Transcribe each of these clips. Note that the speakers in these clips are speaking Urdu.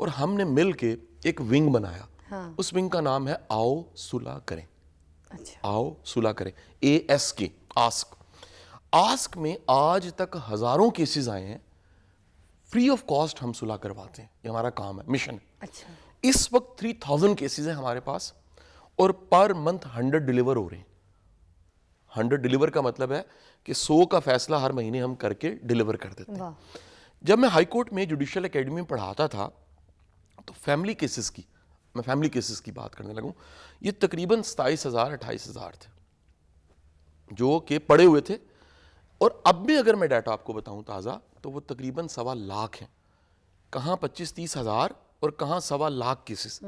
اور ہم نے مل کے ایک ونگ بنایا. اس ونگ کا نام ہے آؤ صلح کریں. آؤ صلح کریں, ASK, آسک. آسک میں آج تک ہزاروں کیسز آئے ہیں, فری آف کاسٹ ہم صلح کرواتے ہیں. یہ ہمارا کام ہے, مشن ہے. اس وقت 3000 کیسز ہیں ہمارے پاس, اور پر منتھ 100 ڈیلیور ہو رہے ہیں. 100 ڈیلیور کا مطلب ہے کہ 100 کا فیصلہ ہر مہینے ہم کر کے ڈیلیور کر دیتے ہیں. جب میں ہائی کورٹ میں جوڈیشل اکیڈمی میں پڑھاتا تھا تو فیملی کیسز کی بات کرنے لگوں, یہ تقریباً 27,000-28,000 تھے جو کہ پڑے ہوئے تھے. اور اب بھی اگر میں ڈیٹا آپ کو بتاؤں تازہ, تو وہ تقریباً 1.25 ہیں. کہاں 25-30 ہزار اور کہاں 1.25 کیسز.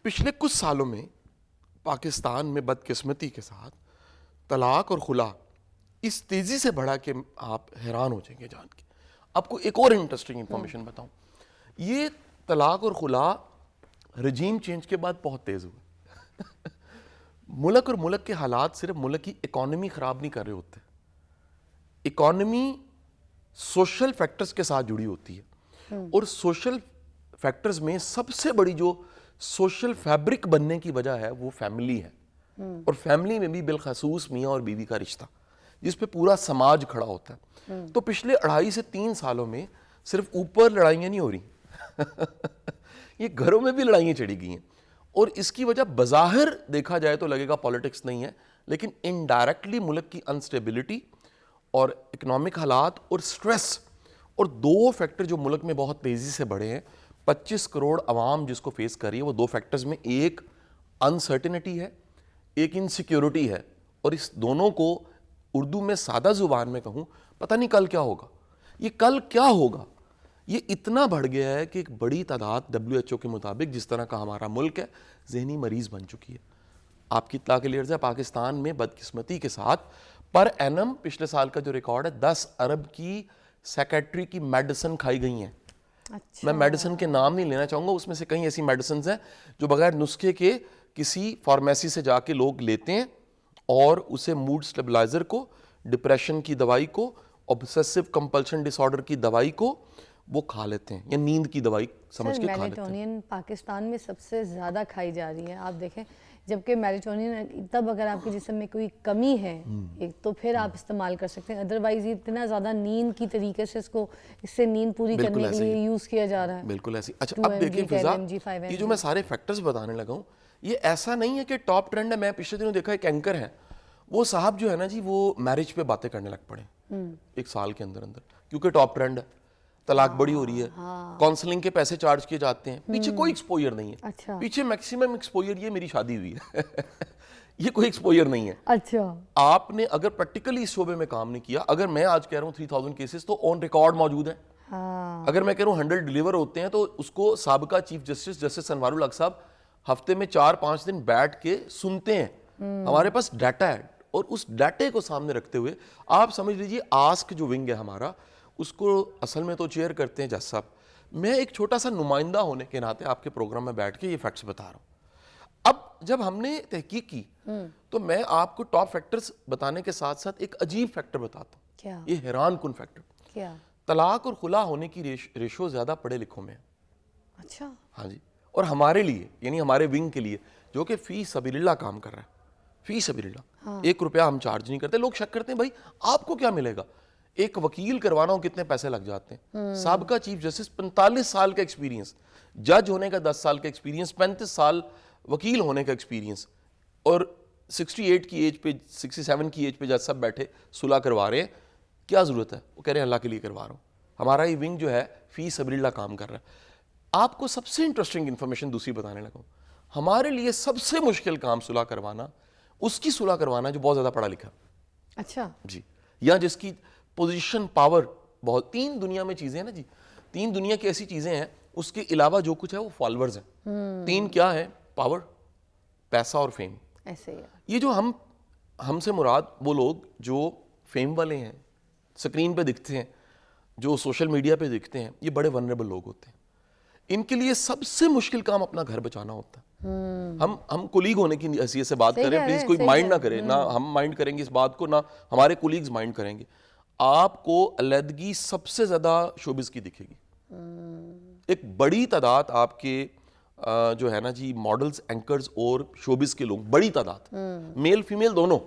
پچھلے کچھ سالوں میں پاکستان میں بدقسمتی کے ساتھ طلاق اور خلا اس تیزی سے بڑھا کہ آپ حیران ہو جائیں گے جان کے. آپ کو ایک اور انٹرسٹنگ انفارمیشن بتاؤں, یہ طلاق اور خلا رجیم چینج کے بعد بہت تیز ہوئے. ملک اور ملک کے حالات صرف ملک کی اکانومی خراب نہیں کر رہے ہوتے, اکانومی سوشل فیکٹرز کے ساتھ جڑی ہوتی ہے, اور سوشل فیکٹرز میں سب سے بڑی جو سوشل فیبرک بننے کی وجہ ہے وہ فیملی ہے. اور فیملی میں بھی بالخصوص میاں اور بیوی کا رشتہ جس پہ پورا سماج کھڑا ہوتا ہے. تو پچھلے 2.5 سے 3 سالوں میں صرف اوپر لڑائیاں نہیں ہو رہی, یہ گھروں میں بھی لڑائیاں چڑھی گئی ہیں. اور اس کی وجہ بظاہر دیکھا جائے تو لگے گا پالیٹکس نہیں ہے, لیکن انڈائریکٹلی ملک کی انسٹیبلٹی اور اکنامک حالات اور سٹریس, اور 2 فیکٹر جو ملک میں بہت تیزی سے بڑھے ہیں, 25 کروڑ عوام جس کو فیس کر رہی ہے, وہ 2 فیکٹرز میں ایک انسرٹنٹی ہے, ایک انسیکیورٹی ہے. اور اس دونوں کو اردو میں سادہ زبان میں کہوں, پتہ نہیں کل کیا ہوگا. یہ کل کیا ہوگا یہ اتنا بڑھ گیا ہے کہ ایک بڑی تعداد WHO کے مطابق جس طرح کا ہمارا ملک ہے ذہنی مریض بن چکی ہے. آپ کی اطلاع کے لیے عرض ہے, پاکستان میں بدقسمتی کے ساتھ پر اینم پچھلے سال کا جو ریکارڈ ہے 10 ارب کی سیکیٹری کی میڈیسن کھائی گئی ہیں. میں میڈیسن کے نام نہیں لینا چاہوں گا, اس میں سے کئی ایسی میڈیسنز ہیں جو بغیر نسخے کے کسی فارمیسی سے جا کے لوگ لیتے ہیں, اور اسے موڈ سٹیبلائزر کو, ڈپریشن کی دوائی کو, obsessive compulsion disorder کی دوائی کو وہ کھا لیتے ہیں, یا نیند کی دوائی سمجھ کے کھا لیتے ہیں. میلیٹونین پاکستان میں سب سے زیادہ کھائی جا رہی ہے, آپ دیکھیں, جبکہ میلیٹونین تب اگر آپ کے جسم میں کوئی کمی ہے تو پھر آپ استعمال کر سکتے ہیں, ادروائز اتنا زیادہ نیند کی طریقے سے اس سے نیند پوری کرنے کے لیے یوز کیا جا رہا ہے. بالکل ایسی. اچھا اب دیکھیں فضا, یہ جو میں سارے فیکٹرز بتانے لگا ہوں, یہ ایسا نہیں ہے کہ ٹاپ ٹرینڈ ہے. میں پچھلے دنوں دیکھا ایک اینکر ہے, وہ صاحب جو ہے نا جی, وہ میرج پہ باتیں کرنے لگ پڑے 1 سال کے اندر, کیونکہ ٹاپ ٹرینڈ ہے, طلاق بڑی ہو رہی ہے, کاؤنسلنگ کے پیسے چارج کیے جاتے ہیں, پیچھے کوئی ایکسپوئر نہیں ہے. پیچھے میکسیمم ایکسپوئر یہ میری شادی ہوئی ہے, یہ کوئی ایکسپوئر نہیں ہے. اچھا, آپ نے اگر پریکٹیکلی اس شعبے میں کام نہیں کیا, اگر میں آج کہہ رہا ہوں 3000 کیسز تو آن ریکارڈ موجود ہیں. اگر میں کہہ رہا ہوں 100 ڈیلیور ہوتے ہیں, تو اس کو سابقہ چیف جسٹس انوار الحق صاحب ہفتے میں 4-5 دن بیٹھ کے سنتے ہیں. ہمارے پاس ڈیٹا ہے, اور اس ڈیٹے کو سامنے رکھتے ہوئے آپ سمجھ لیجئے آسک جو ونگ ہے ہمارا, اس کو اصل میں تو چیئر کرتے ہیں جج صاحب. میں ایک چھوٹا سا نمائندہ ہونے کے ناطے آپ کے پروگرام میں بیٹھ کے یہ فیکٹس بتا رہا ہوں. اب جب ہم نے تحقیق کی تو میں آپ کو ٹاپ فیکٹرز بتانے کے ساتھ ساتھ ایک عجیب فیکٹر بتاتا ہوں, یہ حیران کن فیکٹر. طلاق اور خلا ہونے کی ریشو زیادہ پڑھے لکھوں میں ہے. اچھا, ہاں جی, اور ہمارے لیے یعنی ہمارے ونگ کے لیے جو کہ فی سبیل اللہ کام کر رہا ہے, فی سبیل اللہ 1 روپیہ ہم چارج نہیں کرتے. لوگ شک کرتے ہیں بھائی آپ کو کیا ملے گا, ایک وکیل کروانا ہو کتنے پیسے لگ جاتے ہیں. سابقہ چیف جسٹس 45 سال کا ایکسپیرینس, جج ہونے کا 10 سال کا ایکسپیرینس, 35 سال وکیل ہونے کا ایکسپیرینس, اور 68 کی ایج پہ 67 کی ایج پہ جج صاحب بیٹھے صلح کروا رہے ہیں. کیا ضرورت ہے؟ وہ کہہ رہے ہیں اللہ کے لیے کروا رہا ہوں. ہمارا یہ ونگ جو ہے فی سبیل اللہ کام کر رہا ہے. آپ کو سب سے انٹرسٹنگ انفارمیشن دوسری بتانے لگا ہوں. ہمارے لیے سب سے مشکل کام صلح کروانا, اس کی صلح کروانا جو بہت زیادہ پڑھا لکھا. اچھا جی, یا جس کی پوزیشن پاور بہت. 3 دنیا میں چیزیں ہیں نا جی, 3 دنیا کی ایسی چیزیں ہیں, اس کے علاوہ جو کچھ ہے وہ فالوورز ہیں. 3 کیا ہے؟ پاور, پیسہ اور فیم. ایسے ہی یہ جو ہم سے مراد وہ لوگ جو فیم والے ہیں, سکرین پہ دکھتے ہیں, جو سوشل میڈیا پہ دکھتے ہیں, یہ بڑے ونریبل لوگ ہوتے ہیں. ان کے لیے سب سے مشکل کام اپنا گھر بچانا ہوتا ہے. ہم کولیگ ہونے کی حیثیت سے بات کریں, پلیز کوئی مائنڈ نہ کرے, نہ ہم مائنڈ کریں گے اس بات کو, نہ ہمارے کولیگز مائنڈ کریں گے. آپ کو علیحدگی سب سے زیادہ شوبز کی دکھے گی. ایک بڑی تعداد آپ کے جو ہے نا جی ماڈلز، اینکرز اور شوبز کے لوگ، بڑی تعداد میل فیمیل دونوں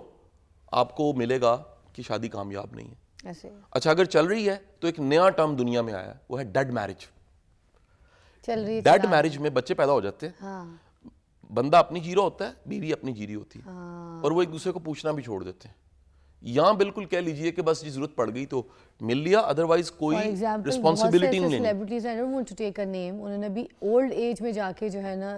آپ کو ملے گا کہ شادی کامیاب نہیں ہے. اچھا اگر چل رہی ہے تو ایک نیا ٹرم دنیا میں آیا ہے، وہ ہے ڈیڈ میرج. چل رہی ہے ڈیڈ میرج میں بچے پیدا ہو جاتے ہیں، بندہ اپنی جی رہا ہوتا ہے، بیوی اپنی جی رہی ہوتی ہے، اور وہ ایک دوسرے کو پوچھنا بھی چھوڑ دیتے ہیں. یہاں بالکل کہہ لیجئے کہ بس ضرورت پڑ گئی تو مل لیا، ادروائز کوئی رسپانسبلٹی نہیں لینی. Celebrities I don't want to take a name, انہوں نے بھی اولڈ ایج میں جا کے جو ہے نا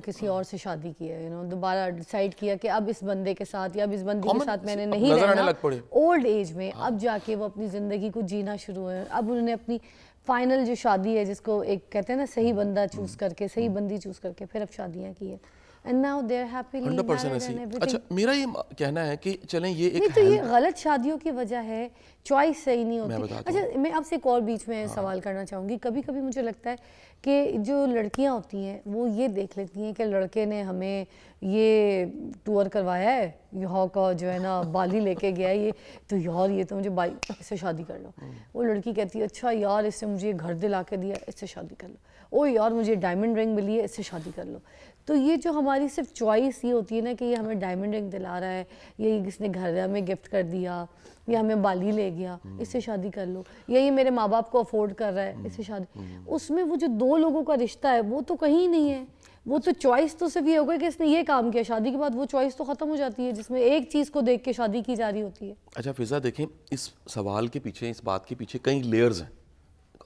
کسی اور سے شادی کی ہے، دوبارہ ڈیسائیڈ کیا کہ اب اس بندے کے ساتھ یا اب اس بندی کے ساتھ میں نے نہیں رہنا. اولڈ ایج میں اب جا کے وہ اپنی زندگی کو جینا شروع ہوئے. اب انہوں نے اپنی فائنل جو شادی ہے، جس کو ایک کہتے ہیں نا صحیح بندہ چوز کر کے، صحیح بندی چوز کر کے پھر اب شادیاں کی ہیں. And now they're happily married and everything. اچھا میرا یہ کہنا ہے کہ چلیں یہ ایک نہیں تو یہ غلط شادیوں کی وجہ ہے، چوائس صحیح نہیں ہوتی. اچھا میں آپ سے ایک اور بیچ میں سوال کرنا چاہوں گی. کبھی کبھی مجھے لگتا ہے کہ جو لڑکیاں ہوتی ہیں وہ یہ دیکھ لیتی ہیں کہ لڑکے نے ہمیں یہ ٹور کروایا ہے، یہاں کا جو ہے نا بالی لے کے گیا ہے، یہ تو یار یہ تو مجھے اس سے شادی کر لو. وہ لڑکی کہتی ہے اچھا یار اس سے مجھے گھر دلا کے دیا، اس سے شادی کر لو. او یار مجھے ڈائمنڈ رنگ ملی ہے، اس سے شادی کر لو. تو یہ جو ہماری صرف چوائس یہ ہوتی ہے نا کہ یہ ہمیں ڈائمنڈ رنگ دلا رہا ہے، یا یہ کس نے گھر ہمیں گفٹ کر دیا، یا ہمیں بالی لے گیا، اس سے شادی کر لو، یا یہ میرے ماں باپ کو افورڈ کر رہا ہے، اس سے شادی. اس میں وہ جو دو لوگوں کا رشتہ ہے وہ تو کہیں نہیں ہے. وہ تو چوائس تو صرف یہ ہوگا کہ اس نے یہ کام کیا، شادی کے بعد وہ چوائس تو ختم ہو جاتی ہے جس میں ایک چیز کو دیکھ کے شادی کی جا رہی ہوتی ہے. اچھا فضا دیکھیں اس سوال کے پیچھے، اس بات کے پیچھے کئی لیئرز ہیں.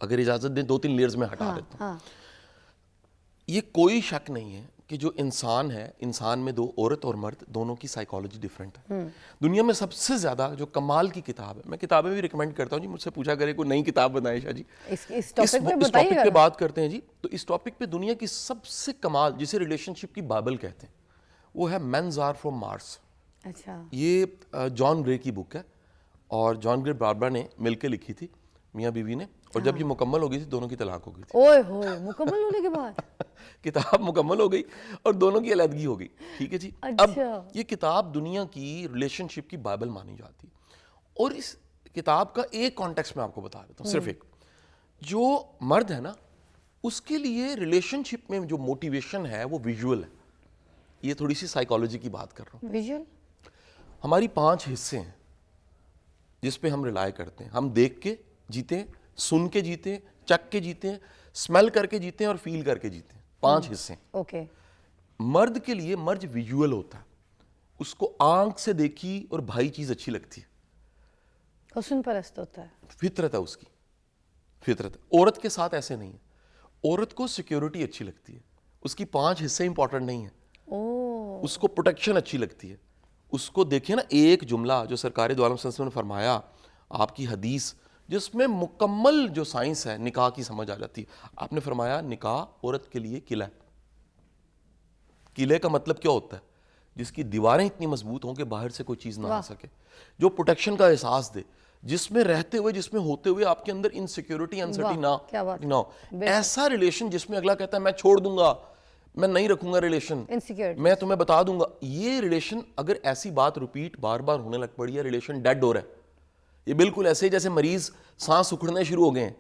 اگر اجازت دیں 2-3 لیئرز میں ہٹا دیتا ہوں. یہ کوئی شک نہیں ہے کہ جو انسان ہے، انسان میں دو عورت اور مرد دونوں کی سائیکالوجی ڈیفرنٹ ہے. دنیا میں سب سے زیادہ جو کمال کی کتاب ہے، میں کتابیں بھی ریکمینڈ کرتا ہوں جی، مجھ سے پوچھا کرے کوئی نئی کتاب بنائے شاہ جی، اس ٹاپک پہ بات کرتے ہیں جی. تو اس ٹاپک پہ دنیا کی سب سے کمال، جسے ریلیشن شپ کی بائبل کہتے ہیں، وہ ہے مینز آر فرام مارس. اچھا یہ جان گرے کی بک ہے، اور جان گرے باربرا نے مل کے لکھی تھی، میاں بیوی نے. اور جب یہ مکمل ہو گئی تھی دونوں کی طلاق ہو گئی تھی. اوئے ہوئے مکمل ہونے کے بعد کتاب مکمل ہو گئی اور دونوں کی علیحدگی ہو گئی. ٹھیک ہے جی. اب یہ کتاب دنیا کی ریلیشن شپ کی بائبل مانی جاتی ہے. اور اس کتاب کا ایک کانٹیکسٹ میں آپ کو بتا دیتا ہوں، صرف ایک. جو مرد ہے نا، اس کے لیے ریلیشن شپ میں جو موٹیویشن ہے وہ ویژول ہے. یہ تھوڑی سی سائیکالوجی کی بات کر رہا ہوں. ویژول ہماری 5 حصے ہیں جس پہ ہم ریلائی کرتے ہیں. ہم دیکھ کے جیتے ہیں، سن کے جیتے ہیں، چک کے جیتے ہیں، اسمیل کر کے جیتے ہیں، اور فیل کر کے جیتے ہیں. 5 حصے. اوکے. مرد کے لیے مرد ویژول ہوتا ہے. اس کو آنکھ سے دیکھی اور بھائی چیز اچھی لگتی ہے، حسن پرست ہوتا ہے، فطرت ہے اس کی، فطرت. عورت کے ساتھ ایسے نہیں ہے. عورت کو سیکیورٹی اچھی لگتی ہے، اس کی 5 حصے امپورٹنٹ نہیں ہیں. اس کو پروٹیکشن اچھی لگتی ہے. اس کو دیکھیں نا، ایک جملہ جو سرکار دو عالم صلی اللہ علیہ وسلم نے فرمایا، آپ کی حدیث جس میں مکمل جو سائنس ہے نکاح کی سمجھ آ جاتی ہے. آپ نے فرمایا نکاح عورت کے لیے قلعہ ہے. قلعے کا مطلب کیا ہوتا ہے؟ جس کی دیواریں اتنی مضبوط ہوں کہ باہر سے کوئی چیز نہ آ سکے، جو پروٹیکشن کا احساس دے، جس میں رہتے ہوئے، جس میں ہوتے ہوئے آپ کے اندر انسیکیورٹی، انسرٹی نہ ہو. ایسا ریلیشن جس میں اگلا کہتا ہے میں چھوڑ دوں گا، میں نہیں رکھوں گا ریلیشن، میں تمہیں بتا دوں گا. یہ ریلیشن اگر ایسی بات ریپیٹ بار بار ہونے لگ پڑی ہے، ریلیشن ڈیڈ ہو رہا ہے. یہ بالکل ایسے جیسے مریض سانس اکھڑنے شروع ہو گئے ہیں.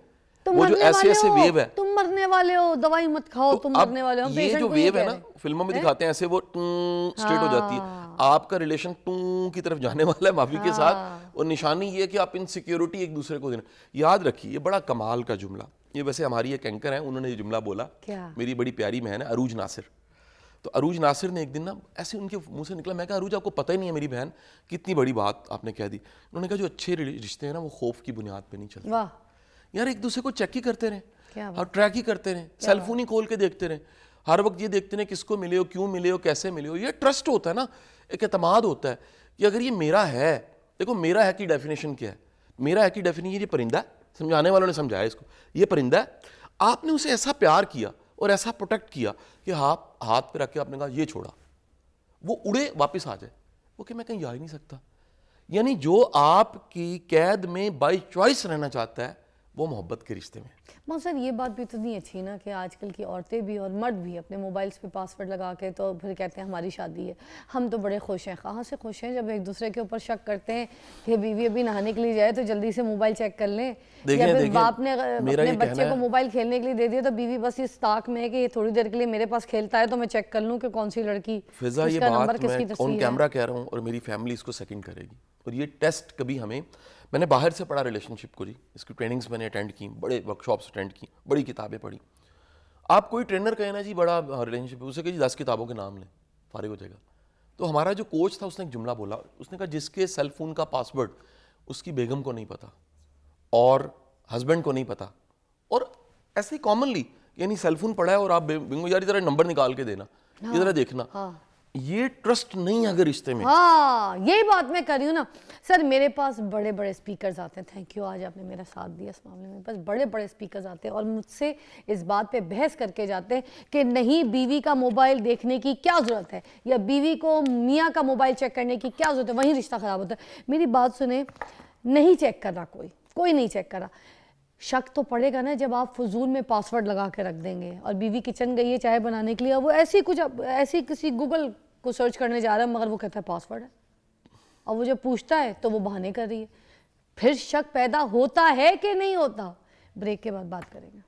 وہ جو ایسے ایسے ویو ہے، تم مرنے والے ہو، دوائی مت کھاؤ، تم مرنے والے ہو. یہ جو ویو ہے نا، فلموں میں دکھاتے ہیں ایسے، وہ اسٹریٹ ہو جاتی ہے. آپ کا ریلیشن کی طرف جانے والا ہے معافی کے ساتھ. اور نشانی یہ ہے کہ آپ انسیکیورٹی ایک دوسرے کو دینا. یاد رکھیے، یہ بڑا کمال کا جملہ. یہ ویسے ہماری ایک اینکر ہیں، انہوں نے یہ جملہ بولا، میری بڑی پیاری بہن ہے عروج ناصر. تو عروج ناصر نے ایک دن نا ایسے ان کے منہ سے نکلا، میں کہا عروج آپ کو پتہ ہی نہیں ہے میری بہن کتنی بڑی بات آپ نے کہہ دی. انہوں نے کہا جو اچھے رشتے ہیں نا وہ خوف کی بنیاد پہ نہیں چلتے. یار ایک دوسرے کو چیک ہی کرتے رہیں اور ٹریک ہی کرتے رہیں، سیل فون ہی کھول کے دیکھتے رہیں، ہر وقت یہ دیکھتے رہیں کس کو ملے ہو، کیوں ملے ہو، کیسے ملے ہو. یہ ٹرسٹ ہوتا ہے نا، ایک اعتماد ہوتا ہے کہ اگر یہ میرا ہے. دیکھو میرا ہے کی ڈیفینیشن کیا ہے؟ میرا ہے کی ڈیفینیشن یہ پرندہ ہے. سمجھانے والوں نے سمجھایا اس کو، یہ پرندہ ہے. آپ نے اسے ایسا پیار کیا اور ایسا پروٹیکٹ کیا کہ ہاتھ پہ رکھ کے آپ نے کہا یہ چھوڑا، وہ اڑے واپس آ جائے، وہ کہ میں کہیں جا ہی نہیں سکتا. یعنی جو آپ کی قید میں بائی چوائس رہنا چاہتا ہے وہ محبت کے رشتے میں. سر یہ بات بھی اتنی اچھی نا کہ آج کل کی عورتیں بھی اور مرد بھی اپنے موبائلز پہ پاسورڈ لگا کے تو پھر کہتے ہیں ہماری شادی ہے, ہم تو بڑے خوش ہیں. کہاں سے خوش ہیں جب ایک دوسرے کے اوپر شک کرتے ہیں کہ بیوی ابھی نہانے کے لیے جائے تو جلدی سے موبائل چیک کر لیں, یا پھر باپ نے اپنے بچے کو موبائل کھیلنے کے لیے دے دیا تو بیوی بس اس طاق میں ہے کہ یہ تھوڑی دیر کے لیے میرے پاس کھیلتا ہے تو میں چیک کر لوں کہ کون سی لڑکی فضا, یہ بات میں آن کیمرہ کہہ رہا ہوں اور میری فیملی اس کو سیکنڈ کرے گی. اور یہ ٹیسٹ کبھی ہمیں, میں نے باہر سے پڑھا ریلیشن شپ کو جی, اس کی ٹریننگز میں نے اٹینڈ کی, بڑے ورک شاپس اٹینڈ کی, بڑی کتابیں پڑھی. آپ کوئی ٹرینر کہے نا جی بڑا ریلیشن شپ, اسے کہ جی 10 کتابوں کے نام لیں, فارغ ہو جائے گا. تو ہمارا جو کوچ تھا اس نے ایک جملہ بولا, اس نے کہا جس کے سیل فون کا پاسورڈ اس کی بیگم کو نہیں پتا اور ہسبینڈ کو نہیں پتا, اور ایسے ہی کامنلی یعنی سیل فون پڑا ہے اور آپ بنگو یار ذرا نمبر نکال کے دینا, ذرا دیکھنا, یہ ٹرسٹ نہیں ہے اگر رشتے میں. ہاں یہی بات میں کر رہی ہوں نا سر. میرے پاس بڑے بڑے اسپیکرز آتے ہیں, تھینک یو آج آپ نے میرا ساتھ دیا اس معاملے میں. بس بڑے بڑے اسپیکرز آتے ہیں اور مجھ سے اس بات پہ بحث کر کے جاتے ہیں کہ نہیں بیوی کا موبائل دیکھنے کی کیا ضرورت ہے, یا بیوی کو میاں کا موبائل چیک کرنے کی کیا ضرورت ہے, وہیں رشتہ خراب ہوتا ہے. میری بات سنیں, نہیں چیک کر رہا, کوئی نہیں چیک کر رہا. شک تو پڑے گا نا جب آپ فضول میں پاسورڈ لگا کے رکھ دیں گے, اور بیوی کچن گئی ہے چائے بنانے کے لیے, اور وہ ایسی کسی گوگل کو سرچ کرنے جا رہا ہے مگر وہ کہتا ہے پاسورڈ ہے, اور وہ جب پوچھتا ہے تو وہ بہانے کر رہی ہے. پھر شک پیدا ہوتا ہے کہ نہیں ہوتا؟ بریک کے بعد بات کریں گے.